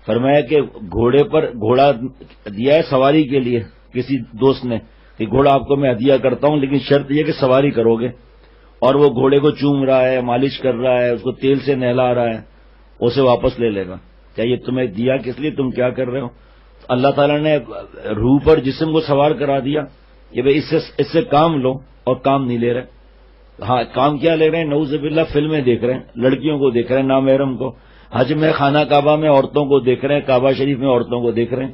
فرمایا کہ گھوڑا دیا ہے سواری کے لیے کسی دوست نے کہ گھوڑا آپ کو میں ہدیہ کرتا ہوں، لیکن شرط یہ کہ سواری کرو گے، اور وہ گھوڑے کو چوم رہا ہے، مالش کر رہا ہے، اس کو تیل سے نہلا رہا ہے، اسے واپس لے لے گا. کیا یہ تمہیں دیا کس لیے، تم کیا کر رہے ہو؟ اللہ تعالیٰ نے روح پر جسم کو سوار کرا دیا کہ بھئی اس سے کام لو، اور کام نہیں لے رہے. ہاں کام کیا لے رہے ہیں؟ نعوذ باللہ فلمیں دیکھ رہے ہیں، لڑکیوں کو دیکھ رہے ہیں، نامحرم کو. حج میں خانہ کعبہ میں عورتوں کو دیکھ رہے ہیں، کعبہ شریف میں عورتوں کو دیکھ رہے ہیں.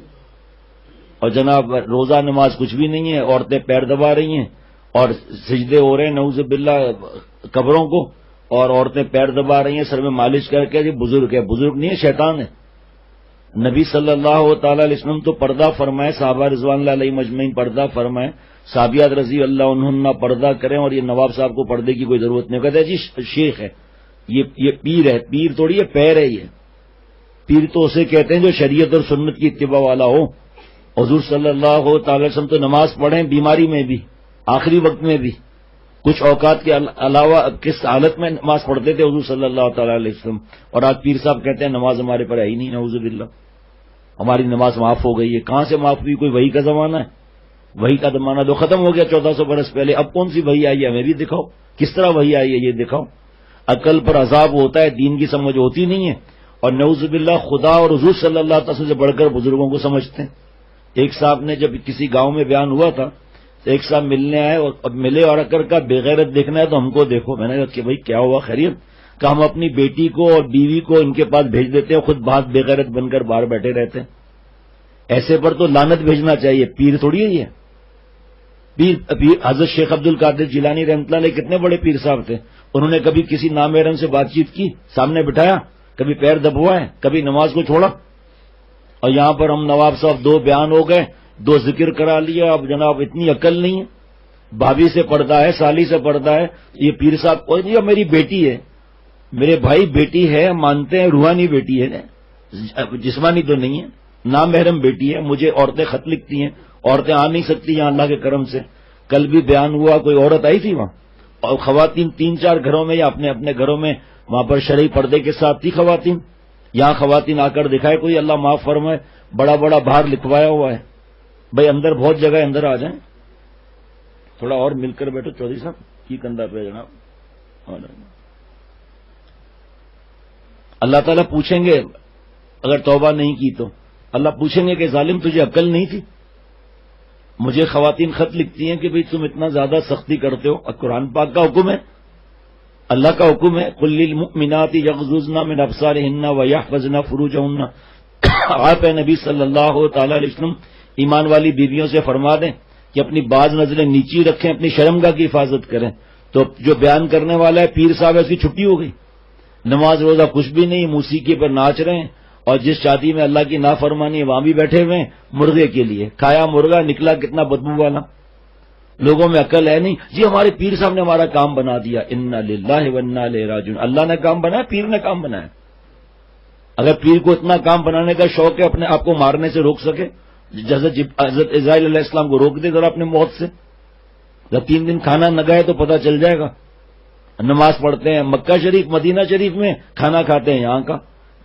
اور جناب روزہ نماز کچھ بھی نہیں ہے، عورتیں پیر دبا رہی ہیں اور سجدے ہو رہے ہیں نعوذ باللہ قبروں کو، اور عورتیں پیر دبا رہی ہیں، سر میں مالش کر کے. یہ بزرگ ہے، بزرگ نہیں ہے، شیطان ہے. نبی صلی اللہ تعالی علیہ وسلم تو پردہ فرمائے، صحابہ رضوان اللہ علیہ مجمعین پردہ فرمائے، صحابیات رضی اللہ عنہن پردہ کریں، اور یہ نواب صاحب کو پردے کی کوئی ضرورت نہیں. کہتے ہیں جی شیخ ہے، یہ پیر ہے. پیر تھوڑی ہے، پیر ہے. یہ پیر تو اسے کہتے ہیں جو شریعت اور سنت کی اتباع والا ہو. حضور صلی اللہ تعالی وسلم تو نماز پڑھیں بیماری میں بھی، آخری وقت میں بھی، کچھ اوقات کے علاوہ کس حالت میں نماز پڑھتے تھے حضور صلی اللہ تعالی علیہ وسلم. اور آج پیر صاحب کہتے ہیں نماز ہمارے پر ہے ہی نہیں، نعوذ باللہ ہماری نماز معاف ہو گئی ہے. کہاں سے معاف ہوئی؟ کوئی وحی کا زمانہ ہے؟ وحی کا زمانہ تو ختم ہو گیا 1400 برس پہلے. اب کون سی وحی آئی ہے؟ ہمیں بھی دکھاؤ، کس طرح وحی آئی ہے یہ دکھاؤ. عقل پر عذاب ہوتا ہے، دین کی سمجھ ہوتی نہیں ہے. اور نعوذ باللہ خدا اور حضور صلی اللہ علیہ وسلم سے بڑھ کر بزرگوں کو سمجھتے ہیں. ایک صاحب نے جب کسی گاؤں میں بیان ہوا تھا تو ایک صاحب ملنے آئے، اور ملے اور اکر کا بے غیرت دیکھنا ہے تو ہم کو دیکھو. میں نے کہا کہ بھائی کیا ہوا، خیریت؟ کہ ہم اپنی بیٹی کو اور بیوی کو ان کے پاس بھیج دیتے ہیں، خود بہت بے غیرت بن کر باہر بیٹھے رہتے ہیں. ایسے پر تو لعنت بھیجنا چاہیے. پیر تھوڑی ہے یہ. پیر حضرت شیخ عبد القادر جیلانی رحمۃ اللہ علیہ کتنے بڑے پیر صاحب تھے. انہوں نے کبھی کسی نامحرم سے بات چیت کی، سامنے بٹھایا، کبھی پیر دبوائے، کبھی نماز کو چھوڑا. اور یہاں پر ہم نواب صاحب 2 بیان ہو گئے، 2 ذکر کرا لیا. اب جناب اتنی عقل نہیں ہے. بھابھی سے پردہ ہے، سالی سے پردہ ہے. یہ پیر صاحب یہ میری بیٹی ہے. میرے بھائی بیٹی ہے، مانتے ہیں، روحانی بیٹی ہے، جسمانی تو نہیں ہے، نامحرم بیٹی ہے. مجھے عورتیں خط لکھتی ہیں، عورتیں آ نہیں سکتی یہاں اللہ کے کرم سے. کل بھی بیان ہوا، کوئی عورت آئی تھی وہاں، اور خواتین 3-4 گھروں میں یا اپنے اپنے گھروں میں وہاں پر شرعی پردے کے ساتھ تھی خواتین. یہاں خواتین آ کر دکھائے کوئی، اللہ معاف فرمائے، بڑا بڑا باہر لکھوایا ہوا ہے. بھائی اندر بہت جگہ ہے، اندر آ جائیں. تھوڑا اور مل کر بیٹھو چودھری صاحب کی کندھا پہ جناب. اللہ تعالیٰ پوچھیں گے اگر توبہ نہیں کی تو، اللہ پوچھیں گے کہ ظالم تجھے عقل نہیں تھی؟ مجھے خواتین خط لکھتی ہیں کہ بھئی تم اتنا زیادہ سختی کرتے ہو. قرآن پاک کا حکم ہے، اللہ کا حکم ہے، قل للمؤمنات یغضضن من ابصارهن ویحفظن فروجهن. آپ نبی صلی اللہ تعالی علیہ وسلم ایمان والی بیویوں سے فرما دیں کہ اپنی بعض نظریں نیچی رکھیں، اپنی شرمگاہ کی حفاظت کریں. تو جو بیان کرنے والا ہے پیر صاحب ہے، اس کی چھٹی ہو گئی. نماز روزہ کچھ بھی نہیں، موسیقی پر ناچ رہے ہیں، اور جس شادی میں اللہ کی نافرمانی ہے وہاں بھی بیٹھے ہوئے ہیں مرغے کے لیے. کھایا مرغا، نکلا کتنا بدبو والا. لوگوں میں عقل ہے نہیں. جی ہمارے پیر صاحب نے ہمارا کام بنا دیا، انا للہ و انا الیہ راجعون. اللہ نے کام بنایا، پیر نے کام بنایا. اگر پیر کو اتنا کام بنانے کا شوق ہے اپنے آپ کو مارنے سے روک سکے، حضرت اسرائیل علیہ السلام کو روک دے ذرا اپنے موت سے. جب 3 دن کھانا نہ گئے تو پتہ چل جائے گا. نماز پڑھتے ہیں مکہ شریف مدینہ شریف میں، کھانا کھاتے ہیں یہاں کا،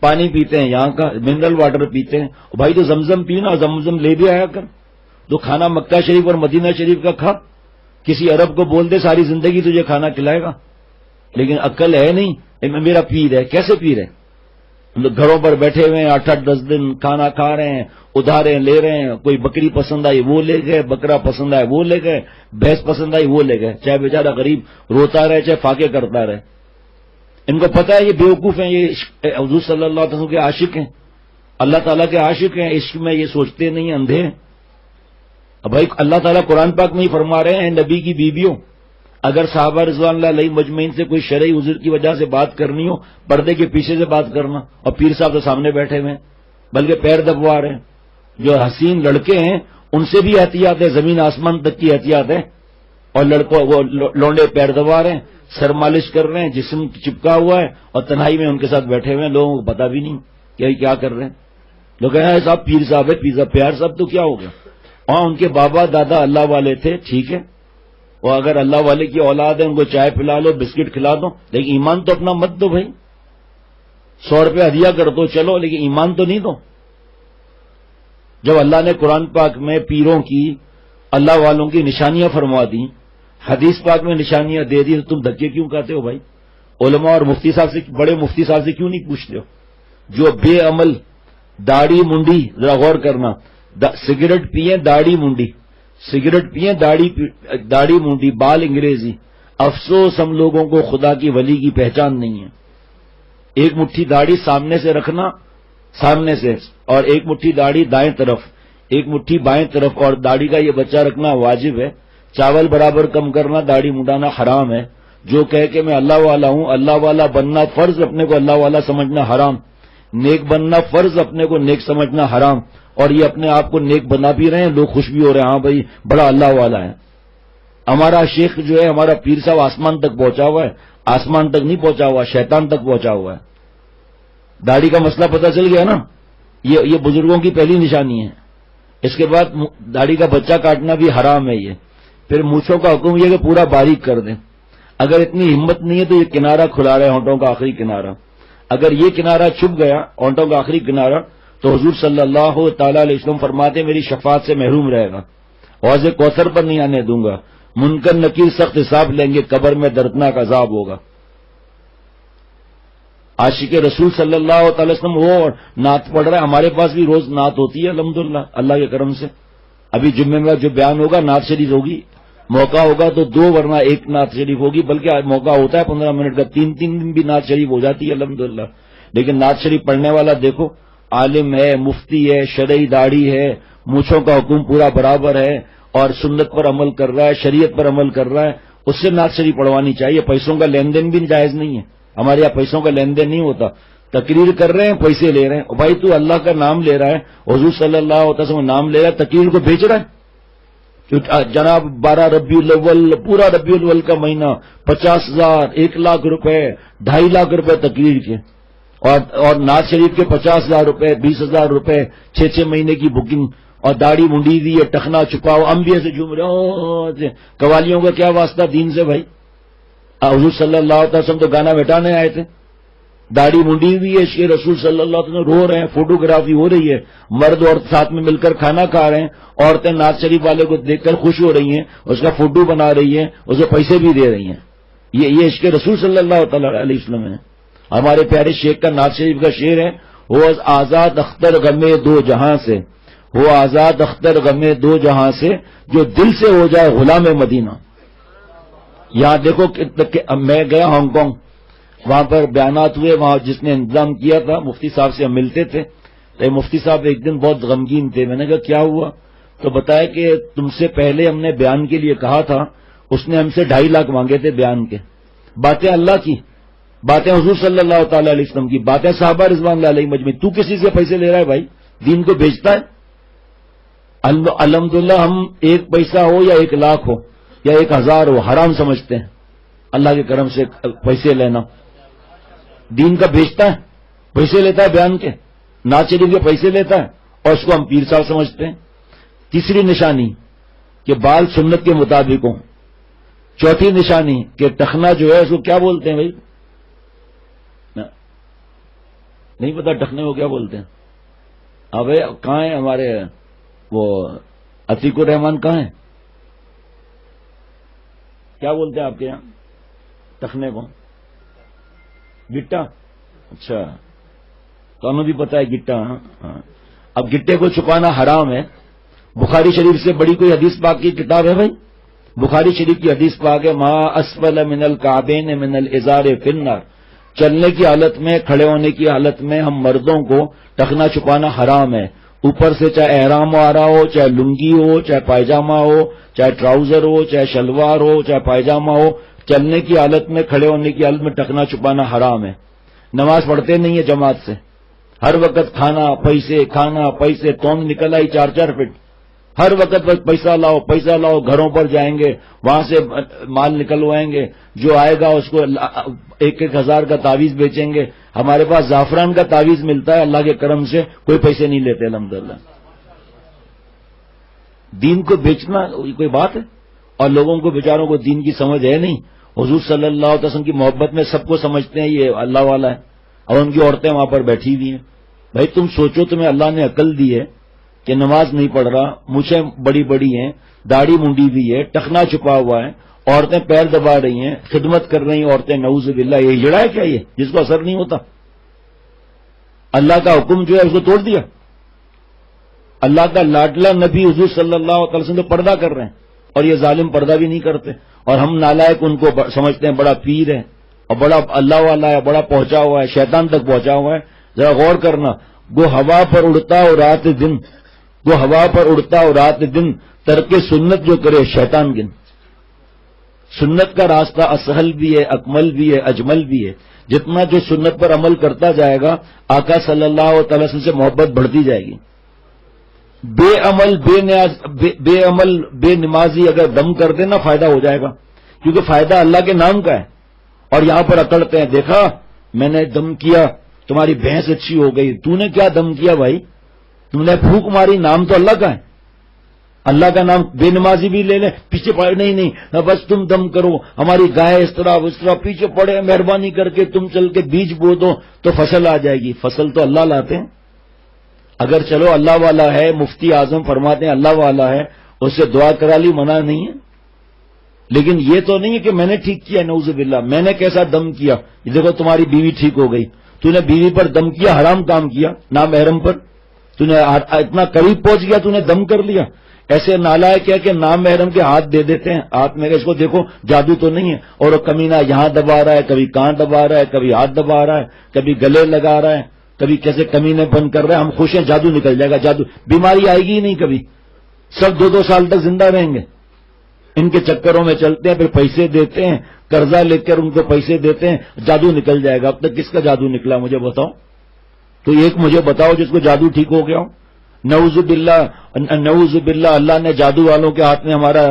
پانی پیتے ہیں یہاں کا، منرل واٹر پیتے ہیں. بھائی تو زمزم پینا، زمزم لے بھی آیا کر. تو کھانا مکہ شریف اور مدینہ شریف کا کھا. کسی عرب کو بول دے ساری زندگی تجھے کھانا کھلائے گا. لیکن عقل ہے نہیں. میرا پیر ہے. کیسے پیر ہے؟ گھروں پر بیٹھے ہوئے ہیں 8-10 دن کھانا کھا رہے ہیں، ادھارے لے رہے ہیں. کوئی بکری پسند آئی وہ لے گئے، بکرا پسند آئے وہ لے گئے، بھینس پسند آئی وہ لے گئے. چاہے بیچارہ غریب روتا رہے، چاہے فاقے کرتا رہے. ان کو پتہ ہے یہ بیوقوف ہیں، یہ حضور صلی اللہ علیہ وسلم کے عاشق ہیں، اللہ تعالیٰ کے عاشق ہیں. عشق میں یہ سوچتے نہیں، اندھے ہیں. اب بھائی اللہ تعالیٰ قرآن پاک میں ہی فرما رہے ہیں، نبی کی بیویوں اگر صحابہ رضوان اللہ علیہ مجمعین سے کوئی شرعی عذر کی وجہ سے بات کرنی ہو، پردے کے پیچھے سے بات کرنا. اور پیر صاحب تو سامنے بیٹھے ہوئے ہیں، بلکہ پیر دبوا رہے ہیں. جو حسین لڑکے ہیں ان سے بھی احتیاط ہے، زمین آسمان تک کی احتیاط ہے. اور لڑکوں وہ لونڈے پیر دبا رہے ہیں، سر مالش کر رہے ہیں، جسم چپکا ہوا ہے، اور تنہائی میں ان کے ساتھ بیٹھے ہوئے ہیں. لوگوں کو پتا بھی نہیں کہ کیا کر رہے ہیں. لوگ کہتے ہیں صاحب پیر صاحب ہے، پیزا پیار صاحب تو کیا ہو گیا. ہاں ان کے بابا دادا اللہ والے تھے، ٹھیک ہے. اور اگر اللہ والے کی اولاد ہے ان کو چائے پلا لو، بسکٹ کھلا دو، لیکن ایمان تو اپنا مت دو بھائی. 100 روپے ہدیہ کر دو چلو، لیکن ایمان تو نہیں دو. جب اللہ نے قرآن پاک میں پیروں کی، اللہ والوں کی نشانیاں فرما دی، حدیث پاک میں نشانیاں دے دی، تو تم دھکے کیوں کھاتے ہو بھائی؟ علماء اور مفتی صاحب سے، بڑے مفتی صاحب سے کیوں نہیں پوچھتے ہو؟ جو بے عمل داڑھی منڈی، ذرا غور کرنا، سگریٹ پیئیں داڑھی منڈی، سگریٹ پیئیں داڑھی منڈی، بال انگریزی، افسوس ہم لوگوں کو خدا کی ولی کی پہچان نہیں ہے۔ ایک مٹھی داڑھی سامنے سے رکھنا، سامنے سے، اور ایک مٹھی داڑھی دائیں طرف، ایک مٹھی بائیں طرف، اور داڑھی کا یہ بچہ رکھنا واجب ہے۔ چاول برابر کم کرنا، داڑھی منڈانا حرام ہے۔ جو کہے کہ میں اللہ والا ہوں، اللہ والا بننا فرض، اپنے کو اللہ والا سمجھنا حرام، نیک بننا فرض، اپنے کو نیک سمجھنا حرام، اور یہ اپنے آپ کو نیک بنا بھی رہے ہیں، لوگ خوش بھی ہو رہے ہیں، ہاں بھائی بڑا اللہ والا ہے۔ ہمارا شیخ جو ہے، ہمارا پیر صاحب آسمان تک پہنچا ہوا ہے، آسمان تک نہیں پہنچا ہوا، شیطان تک پہنچا ہوا ہے۔ داڑھی کا مسئلہ پتہ چل گیا نا، یہ بزرگوں کی پہلی نشانی ہے۔ اس کے بعد داڑھی کا بچہ کاٹنا بھی حرام ہے۔ یہ پھر مونچھوں کا حکم یہ کہ پورا باریک کر دیں۔ اگر اتنی ہمت نہیں ہے تو یہ کنارہ کھلا رہے ہیں، ہونٹوں کا آخری کنارہ، اگر یہ کنارہ چھپ گیا، ہونٹوں کا آخری کنارہ، تو حضور صلی اللہ تعالی علیہ وسلم فرماتے میری شفاعت سے محروم رہے گا، حوض کوثر پر نہیں آنے دوں گا، منکر نکیر سخت حساب لیں گے، قبر میں دردناک عذاب ہوگا۔ عاشق رسول صلی اللہ تعالی وسلم وہ نعت پڑھ رہا ہے، ہمارے پاس بھی روز نعت ہوتی ہے الحمدللہ اللہ کے کرم سے۔ ابھی جمعے میں جو بیان ہوگا نعت شریف ہوگی، موقع ہوگا تو 2 ورنہ 1 نعت شریف ہوگی، بلکہ موقع ہوتا ہے 15 منٹ کا، 3 دن بھی نعت شریف ہو جاتی ہے الحمدللہ۔ لیکن نعت شریف پڑھنے والا دیکھو، عالم ہے، مفتی ہے، شرعی داڑھی ہے، مونچھوں کا حکم پورا برابر ہے، اور سنت پر عمل کر رہا ہے، شریعت پر عمل کر رہا ہے، اس سے نعت شریف پڑھوانی چاہیے۔ پیسوں کا لین دین بھی جائز نہیں ہے، ہمارے یہاں پیسوں کا لین دین نہیں ہوتا، تقریر کر رہے ہیں پیسے لے رہے ہیں۔ بھائی تو اللہ کا نام لے رہا ہے، حضور صلی اللہ علیہ وسلم نام لے رہا ہے، تقریر کو بیچ رہا ہے؟ جناب 12 ربیع الاول، پورا ربیع الاول کا مہینہ، 50,000، 1,00,000 روپے، 2.5 لاکھ روپے تقریر کے، اور نعت شریف کے 50,000 روپے، 20,000 روپے، 6 مہینے کی بکنگ، اور داڑھی منڈی دی ہے، ٹخنا چھپاؤ، انبیاء سے جھوم رہے، قوالیوں کا کیا واسطہ دین سے بھائی؟ حضور صلی اللہ علیہ وسلم تو گانا بٹانے آئے تھے، داڑھی منڈی ہوئی ہے، عشق رسول صلی اللہ علیہ وسلم رو رہے ہیں، فوٹوگرافی ہو رہی ہے، مرد اور ساتھ میں مل کر کھانا کھا رہے ہیں، عورتیں نعت شریف والے کو دیکھ کر خوش ہو رہی ہیں، اس کا فوٹو بنا رہی ہیں، اسے پیسے بھی دے رہی ہیں۔ یہ عشق رسول صلی اللہ تعالی علیہ وسلم ہے۔ ہمارے پیارے شیخ کا نعت شریف کا شعر ہے، وہ آزاد اختر غمے 2 جہاں سے، وہ آزاد اختر غمے 2 جہاں سے، جو دل سے ہو جائے غلام مدینہ۔ یہاں دیکھو میں گیا ہانگ کانگ، وہاں پر بیانات ہوئے، وہاں جس نے انتظام کیا تھا مفتی صاحب سے ہم ملتے تھے، تو مفتی صاحب ایک دن بہت غمگین تھے۔ میں نے کہا کیا ہوا؟ تو بتایا کہ تم سے پہلے ہم نے بیان کے لیے کہا تھا، اس نے ہم سے 2.5 لاکھ مانگے تھے بیان کے، باتیں اللہ کی، باتیں حضور صلی اللہ تعالی علیہ وسلم کی، باتیں صحابہ رضوان اللہ علیہم اجمعین، تو کسی سے پیسے لے رہا ہے بھائی؟ دین کو بیچتا ہے؟ الحمدللہ ہم 1 پیسہ ہو یا 1 لاکھ ہو یا 1,000 ہو حرام سمجھتے ہیں، اللہ کے کرم سے پیسے لینا۔ دین کا بیچتا ہے، پیسے لیتا ہے بیان کے، نعت شریف کے پیسے لیتا ہے، اور اس کو ہم پیر صاحب سمجھتے ہیں۔ تیسری نشانی کہ بال سنت کے مطابق ہوں۔ چوتھی نشانی کہ ٹخنا جو ہے اس کو کیا بولتے ہیں بھائی؟ نہیں پتا ٹخنے کو کیا بولتے ہیں؟ ہاں بھائی کہاں ہیں ہمارے وہ عتیق الرحمان، کہاں ہیں؟ کیا بولتے ہیں آپ کے یہاں ٹخنے کو؟ گٹا؟ اچھا، تو ہمیں بھی پتا ہے گٹا۔ ہاں، اب گٹے کو چھپانا حرام ہے۔ بخاری شریف سے بڑی کوئی حدیث پاک کی کتاب ہے بھائی؟ بخاری شریف کی حدیث پاک ہے، ما اسفل من الکعبین من الازار فی النار، چلنے کی حالت میں، کھڑے ہونے کی حالت میں ہم مردوں کو ٹخنا چھپانا حرام ہے۔ اوپر سے چاہے احرام آ رہا ہو، چاہے لنگی ہو، چاہے پائجامہ ہو، چاہے ٹراؤزر ہو، چاہے شلوار ہو، چاہے پائجامہ ہو، چلنے کی حالت میں، کھڑے ہونے کی حالت میں ٹخنا چھپانا حرام ہے۔ نماز پڑھتے نہیں ہے جماعت سے، ہر وقت کھانا پیسے، توند نکل آئی 4 فٹ، ہر وقت بس پیسہ لاؤ پیسہ لاؤ، گھروں پر جائیں گے، وہاں سے مال نکلوائیں گے، جو آئے گا اس کو 1,000 کا تعویذ بیچیں گے۔ ہمارے پاس زعفران کا تعویذ ملتا ہے اللہ کے کرم سے، کوئی پیسے نہیں لیتے الحمدللہ۔ دین کو بیچنا کوئی بات ہے؟ اور لوگوں کو بیچاروں کو دین کی سمجھ ہے نہیں۔ حضور صلی اللہ علیہ وسلم کی محبت میں سب کو سمجھتے ہیں یہ اللہ والا ہے، اور ان کی عورتیں وہاں پر بیٹھی ہوئی ہیں۔ بھائی تم سوچو، تمہیں اللہ نے عقل دی ہے، کہ نماز نہیں پڑھ رہا، مجھے بڑی بڑی ہیں، داڑھی منڈی بھی ہے، ٹخنا چھپا ہوا ہے، عورتیں پیر دبا رہی ہیں، خدمت کر رہی ہیں عورتیں، نعوذ باللہ، یہ ہجڑا ہے کیا یہ جس کو اثر نہیں ہوتا؟ اللہ کا حکم جو ہے اس کو توڑ دیا. اللہ کا لاڈلا نبی حضور صلی اللہ علیہ وسلم تو پردہ کر رہے ہیں، اور یہ ظالم پردہ بھی نہیں کرتے، اور ہم نالائق ان کو سمجھتے ہیں بڑا پیر ہے اور بڑا اللہ والا ہے، بڑا پہنچا ہوا ہے، شیطان تک پہنچا ہوا ہے. ذرا غور کرنا، وہ ہوا پر اڑتا اور رات دن، وہ ہوا پر اڑتا اور رات دن ترک سنت جو کرے شیطان گن. سنت کا راستہ اسہل بھی ہے، اکمل بھی ہے، اجمل بھی ہے. جتنا جو سنت پر عمل کرتا جائے گا آقا صلی اللہ علیہ وسلم سے محبت بڑھتی جائے گی. بے عمل بے عمل بے نمازی اگر دم کر دے نا فائدہ ہو جائے گا، کیونکہ فائدہ اللہ کے نام کا ہے. اور یہاں پر اکڑتے ہیں، دیکھا میں نے دم کیا تمہاری بھینس اچھی ہو گئی. تو نے کیا دم کیا بھائی؟ تم نے پھونک ماری، نام تو اللہ کا ہے. اللہ کا نام بے نمازی بھی لے لے، پیچھے پڑے نہیں بس تم دم کرو، ہماری گائے اس طرح اس طرح پیچھے پڑے، مہربانی کر کے تم چل کے بیج بو دو تو فصل آ جائے گی. فصل تو اللہ لاتے ہیں. اگر چلو اللہ والا ہے، مفتی اعظم فرماتے ہیں اللہ والا ہے، اس سے دعا کرا لی، منع نہیں ہے. لیکن یہ تو نہیں ہے کہ میں نے ٹھیک کیا، نعوذ باللہ، میں نے کیسا دم کیا، یہ دیکھو تمہاری بیوی ٹھیک ہو گئی. تو نے بیوی پر دم کیا، حرام کام کیا، نامحرم پر تو نے اتنا قریب پہنچ گیا، تو نے دم کر لیا. ایسے نالائق کیا کہ نام محرم کے ہاتھ دے دیتے ہیں، ہاتھ میں اس کو دیکھو جادو تو نہیں ہے، اور وہ کمینہ یہاں دبا رہا ہے، کبھی کہاں دبا رہا ہے، کبھی ہاتھ دبا رہا ہے، کبھی گلے لگا رہا ہے، کبھی کیسے کمینے بند کر رہا ہے. ہم خوش ہیں جادو نکل جائے گا، جادو، بیماری آئے گی ہی نہیں کبھی. سب 2-2 سال تک زندہ رہیں گے. ان کے چکروں میں چلتے ہیں، پھر پیسے دیتے ہیں، قرضہ لے کر ان کو پیسے دیتے ہیں، جادو نکل جائے گا. اب تک کس کا جادو نکلا مجھے بتاؤ تو، ایک مجھے بتاؤ جس کو جادو ٹھیک ہو گیا ہو. نعوذ باللہ اللہ نے جادو والوں کے ہاتھ میں ہمارا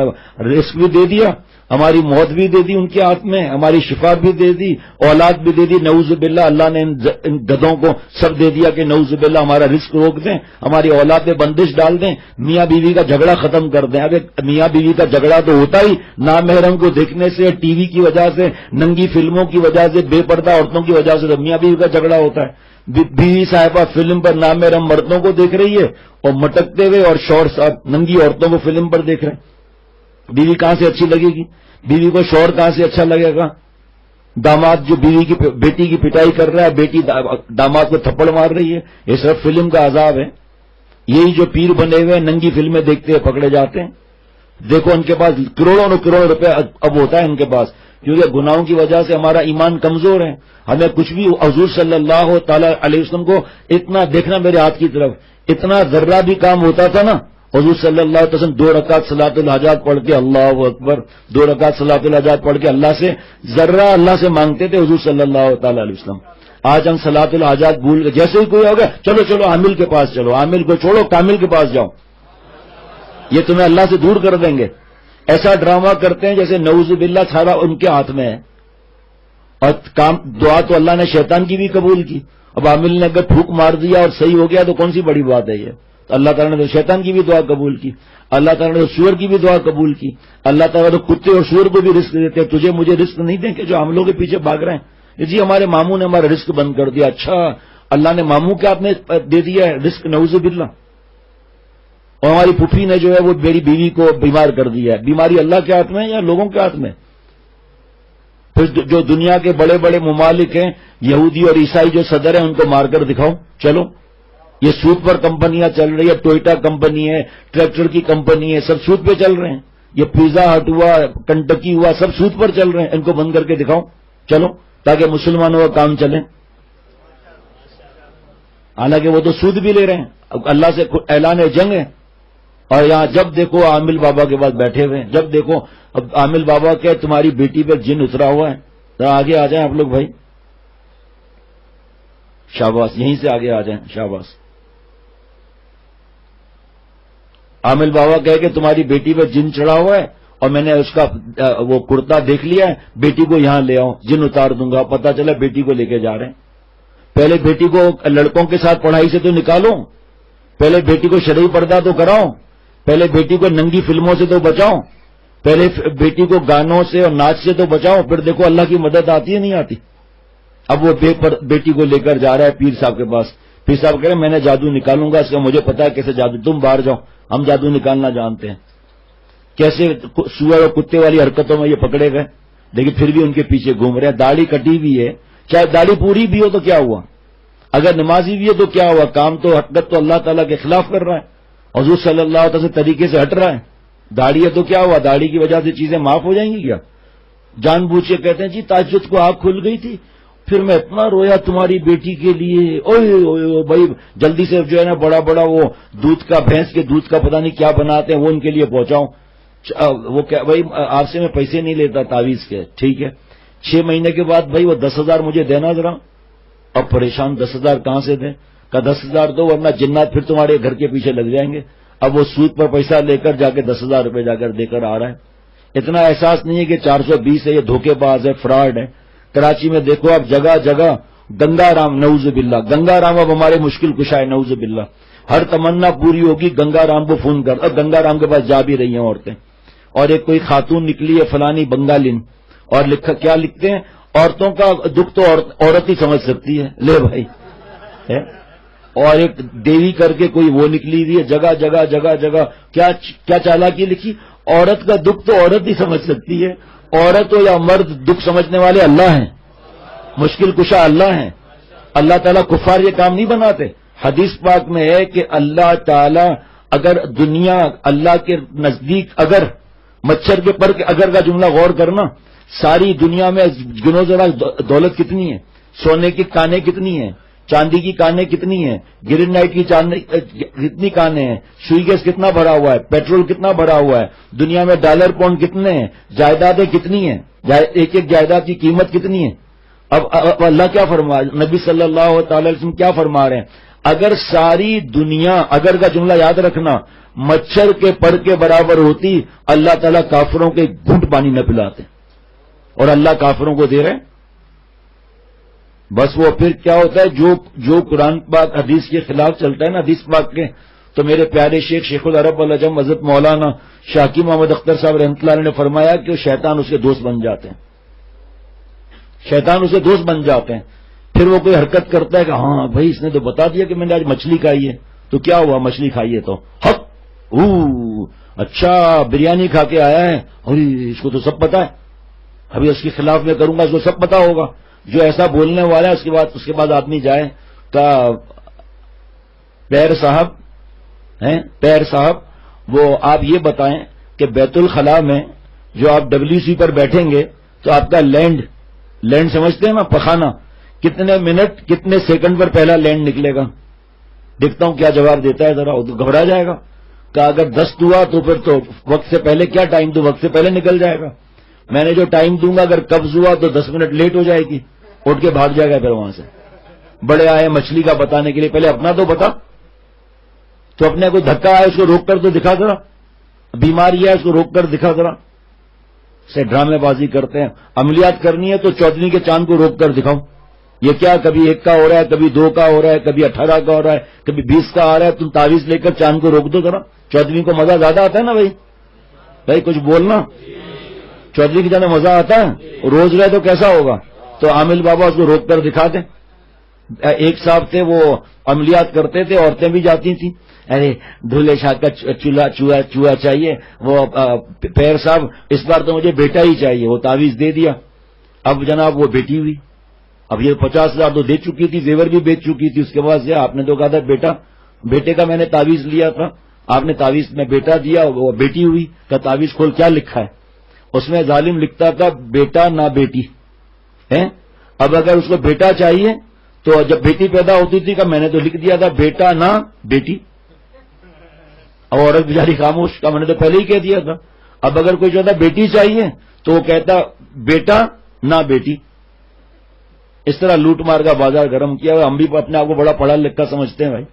رزق بھی دے دیا، ہماری موت بھی دے دی ان کے ہاتھ میں، ہماری شفا بھی دے دی، اولاد بھی دے دی. نعوذ باللہ اللہ نے ان گدھوں کو سب دے دیا کہ نعوذ باللہ ہمارا رزق روک دیں، ہماری اولاد پہ بندش ڈال دیں، میاں بیوی کا جھگڑا ختم کر دیں. اب میاں بیوی کا جھگڑا تو ہوتا ہی نامحرم کو دیکھنے سے، ٹی وی کی وجہ سے، ننگی فلموں کی وجہ سے، بے پردہ عورتوں کی وجہ سے تو میاں بیوی کا جھگڑا ہوتا ہے. بیوی صاحبہ فلم پر نامحرم مردوں کو دیکھ رہی ہے اور مٹکتے ہوئے، اور شوہر صاحب ننگی عورتوں کو فلم پر دیکھ رہے ہیں. بیوی کہاں سے اچھی لگے گی؟ بیوی کو شوہر کہاں سے اچھا لگے گا؟ داماد جو بیٹی کی پٹائی کر رہا ہے، بیٹی داماد کو تھپڑ مار رہی ہے، یہ صرف فلم کا عذاب ہے. یہی جو پیر بنے ہوئے ننگی فلمیں دیکھتے ہیں پکڑے جاتے ہیں. دیکھو ان کے پاس کروڑوں روپے اب ہوتا ہے ان کے پاس، کیونکہ گناہوں کی وجہ سے ہمارا ایمان کمزور ہے. ہمیں کچھ بھی، حضور صلی اللہ تعالی علیہ وسلم کو اتنا دیکھنا میرے ہاتھ کی طرف، اتنا ذرہ بھی کام ہوتا تھا نا، حضور صلی اللہ علیہ وسلم 2 رکعت صلاۃ الحاجات پڑھ کے، اللہ اکبر، 2 رکعت صلاۃ الحاجات پڑھ کے اللہ سے ذرہ اللہ سے مانگتے تھے حضور صلی اللہ تعالی علیہ وسلم. آج ہم صلاۃ الحاجات بھول گئے. جیسے ہی کوئی ہوگا چلو عامل کے پاس چلو، عامل کو چھوڑو کامل کے پاس جاؤ، یہ تمہیں اللہ سے دور کر دیں گے. ایسا ڈرامہ کرتے ہیں جیسے نعوذ باللہ سارا ان کے ہاتھ میں ہے. اور دعا تو اللہ نے شیطان کی بھی قبول کی. اب عامل نے اگر پھونک مار دیا اور صحیح ہو گیا تو کون سی بڑی بات ہے یہ؟ تو اللہ تعالیٰ نے تو شیطان کی بھی دعا قبول کی، اللہ تعالیٰ نے تو سور کی بھی دعا قبول کی. اللہ تعالیٰ تو کتے اور سور کو بھی رزق دیتے ہیں. تجھے مجھے رزق نہیں دیں کہ جو عاملوں کے پیچھے بھاگ رہے ہیں. جی ہمارے ماموں نے ہمارا رزق بند کر دیا. اچھا اللہ نے ماموں کے ہاتھ میں دے دیا ہے رزق، نعوذ باللہ. اور ہماری پھوپھی نے جو ہے وہ میری بیوی کو بیمار کر دیا ہے. بیماری اللہ کے ہاتھ میں یا لوگوں کے ہاتھ میں؟ پھر جو دنیا کے بڑے بڑے ممالک ہیں، یہودی اور عیسائی جو صدر ہیں، ان کو مار کر دکھاؤ. چلو یہ سود پر کمپنیاں چل رہی ہے، ٹوئٹا کمپنی ہے، ٹریکٹر کی کمپنی ہے، سب سود پہ چل رہے ہیں. یہ پیزا ہٹ ہوا، کنٹکی ہوا، سب سود پر چل رہے ہیں. ان کو بند کر کے دکھاؤ چلو، تاکہ مسلمانوں کا کام چلے. حالانکہ وہ تو سود بھی لے رہے ہیں. اللہ سے اعلان جنگ ہے. اور یہاں جب دیکھو عامل بابا کے پاس بیٹھے ہوئے ہیں، جب دیکھو. اب عامل بابا کہ تمہاری بیٹی پہ جن اترا ہوا ہے، تو آگے آ جائیں آپ لوگ بھائی، شاباش، یہیں سے آگے آ جائیں، شاباش. عامل بابا کہے کہ تمہاری بیٹی پہ جن چڑھا ہوا ہے اور میں نے اس کا وہ کرتا دیکھ لیا ہے، بیٹی کو یہاں لے آؤ، جن اتار دوں گا. پتہ چلا بیٹی کو لے کے جا رہے ہیں. پہلے بیٹی کو لڑکوں کے ساتھ پڑھائی سے تو نکالو، پہلے بیٹی کو شرعی پردہ تو کراؤ، پہلے بیٹی کو ننگی فلموں سے تو بچاؤ، پہلے بیٹی کو گانوں سے اور ناچ سے تو بچاؤ، پھر دیکھو اللہ کی مدد آتی ہے نہیں آتی. اب وہ بیٹی کو لے کر جا رہا ہے پیر صاحب کے پاس. پھر صاحب کہہ رہے میں نے جادو نکالوں گا، اس کا مجھے پتا ہے کیسے جادو، تم باہر جاؤ، ہم جادو نکالنا جانتے ہیں. کیسے سور اور کتے والی حرکتوں میں یہ پکڑے گئے، لیکن پھر بھی ان کے پیچھے گھوم رہے ہیں. داڑھی کٹی ہوئی ہے، چاہے داڑھی پوری بھی ہو تو کیا ہوا، اگر نمازی بھی ہے تو کیا ہوا، کام تو حرکت تو اللہ تعالیٰ کے خلاف کر رہا ہے، حضور صلی اللہ علیہ وسلم طریقے سے ہٹ رہا ہے. داڑھی ہے تو کیا ہوا، داڑھی کی وجہ سے چیزیں معاف ہو جائیں گی کیا؟ جان بوجھ کے کہتے ہیں جی تہجد کو آنکھ کھل گئی تھی، پھر میں اتنا رویا تمہاری بیٹی کے لیے، اوئے بھائی جلدی سے جو ہے نا بڑا بڑا وہ دودھ کا، بھینس کے دودھ کا پتہ نہیں کیا بناتے ہیں وہ ان کے لیے پہنچاؤں. وہ کیا بھائی آپ سے میں پیسے نہیں لیتا تعویذ کے، ٹھیک ہے 6 مہینے کے بعد بھائی وہ 10,000 مجھے دینا ذرا. اب پریشان 10,000 کہاں سے دیں، کہ 10,000 دو ورنہ جنات پھر تمہارے گھر کے پیچھے لگ جائیں گے. اب وہ سود پر پیسہ لے کر جا کے 10,000 روپے جا کر دے کر آ رہا ہے. اتنا احساس نہیں ہے کہ 420 ہے، یہ دھوکے باز ہے، فراڈ ہے. کراچی میں دیکھو اب جگہ جگہ گنگا رام، نعوذ باللہ گنگا رام اب ہمارے مشکل کشا ہے، نعوذ باللہ. ہر تمنا پوری ہوگی گنگا رام کو فون کر، اب گنگا رام کے پاس جا بھی رہی ہیں عورتیں. اور ایک کوئی خاتون نکلی ہے فلانی بنگالن، اور لکھا کیا لکھتے ہیں، عورتوں کا دکھ تو عورت ہی سمجھ سکتی ہے، لے بھائی. اور ایک دیوی کر کے کوئی وہ نکلی ہوئی ہے، جگہ جگہ جگہ جگہ کیا چالاکی لکھی، عورت کا دکھ تو عورت ہی سمجھ سکتی ہے. عورت ہو یا مرد، دکھ سمجھنے والے اللہ ہیں، مشکل کشا اللہ ہیں. اللہ تعالیٰ کفار یہ کام نہیں بناتے. حدیث پاک میں ہے کہ اللہ تعالیٰ اگر دنیا اللہ کے نزدیک، اگر مچھر کے پر کے اگر کا جملہ غور کرنا، ساری دنیا میں گنو ذرا دولت کتنی ہے، سونے کی کانیں کتنی ہیں، چاندی کی کانیں کتنی ہیں، گرین نائٹ کی کتنی کانیں ہیں، سوئی گیس کتنا بھرا ہوا ہے، پیٹرول کتنا بھرا ہوا ہے، دنیا میں ڈالر پاؤنڈ کتنے ہیں، جائیدادیں کتنی ہیں، ایک ایک جائیداد کی قیمت کتنی ہے. اب اللہ کیا فرما، نبی صلی اللہ تعالی وسلم کیا فرما رہے ہیں، اگر ساری دنیا، اگر کا جملہ یاد رکھنا، مچھر کے پر کے برابر ہوتی، اللہ تعالیٰ کافروں کے گھونٹ پانی نہ پلاتے، اور اللہ کافروں کو دے رہے. بس وہ پھر کیا ہوتا ہے، جو قرآن پاک حدیث کے خلاف چلتا ہے نا، حدیث پاک کے، تو میرے پیارے شیخ العرب والعجم حضرت مولانا شاکی محمد اختر صاحب رحمۃ اللہ علیہ نے فرمایا کہ شیطان اس کے دوست بن جاتے ہیں، شیطان اسے دوست بن جاتے ہیں. پھر وہ کوئی حرکت کرتا ہے کہ ہاں بھائی اس نے تو بتا دیا کہ میں نے آج مچھلی کھائی ہے، تو کیا ہوا مچھلی کھائی ہے تو حق، اچھا بریانی کھا کے آیا ہے، اور اس کو تو سب پتا ہے، ابھی اس کے خلاف میں کروں گا، اس کو سب پتا ہوگا. جو ایسا بولنے والا ہے اس کے بعد آدمی جائے کہ پیر صاحب وہ آپ یہ بتائیں کہ بیت الخلاء میں جو آپ WC پر بیٹھیں گے تو آپ کا لینڈ سمجھتے ہیں نا، پخانا، کتنے منٹ کتنے سیکنڈ پر پہلا لینڈ نکلے گا؟ دیکھتا ہوں کیا جواب دیتا ہے، ذرا گھبرا جائے گا کہ اگر 10 ہوا تو پھر تو وقت سے پہلے کیا ٹائم دو، وقت سے پہلے نکل جائے گا. میں نے جو ٹائم دوں گا اگر قبض ہوا تو 10 منٹ لیٹ ہو جائے گی، اٹھ کے بھاگ جائے گا. پھر وہاں سے بڑے آئے مچھلی کا بتانے کے لیے، پہلے اپنا تو بتا، تو اپنے کوئی دھکا ہے اس کو روک کر تو دکھا ذرا، بیماری ہے اس کو روک کر دکھا ذرا. سے ڈرامے بازی کرتے ہیں. عملیات کرنی ہے تو 14 کے چاند کو روک کر دکھاؤ. یہ کیا کبھی 1 کا ہو رہا ہے، کبھی 2 کا ہو رہا ہے، کبھی 18 کا ہو رہا ہے، کبھی 20 کا آ رہا ہے، تم تعویذ لے کر چاند کو روک دو ذرا. 14 کو مزہ زیادہ آتا ہے نا بھائی کچھ بولنا. 14 کی جانے مزہ آتا ہے، روز رہے تو کیسا ہوگا. تو عامل بابا اس کو روک کر دکھا دیں. ایک صاحب تھے وہ عملیات کرتے تھے، عورتیں بھی جاتی تھیں، ارے دھولے شاہ کا چوہا چاہیے، وہ پیر صاحب اس بار تو مجھے بیٹا ہی چاہیے، وہ تعویذ دے دیا. اب جناب وہ بیٹی ہوئی. اب یہ 50,000 تو دے چکی تھی، زیور بھی بیچ چکی تھی. اس کے بعد سے آپ نے تو کہا تھا بیٹے کا میں نے تعویذ لیا تھا، آپ نے تعویذ میں بیٹا دیا، وہ بیٹی ہوئی. کہ تعویذ کھول کیا لکھا ہے؟ اس میں ظالم لکھتا تھا بیٹا نہ بیٹی ہے. اب اگر اس کو بیٹا چاہیے تو جب بیٹی پیدا ہوتی تھی کہ میں نے تو لکھ دیا تھا بیٹا نہ بیٹی. اب عورت بیچاری خاموش، کا میں نے تو پہلے ہی کہہ دیا تھا. اب اگر کوئی چاہتا بیٹی چاہیے تو وہ کہتا بیٹا نہ بیٹی. اس طرح لوٹ مار کا بازار گرم کیا ہوا. ہم بھی اپنے آپ کو بڑا پڑھا لکھا سمجھتے ہیں بھائی.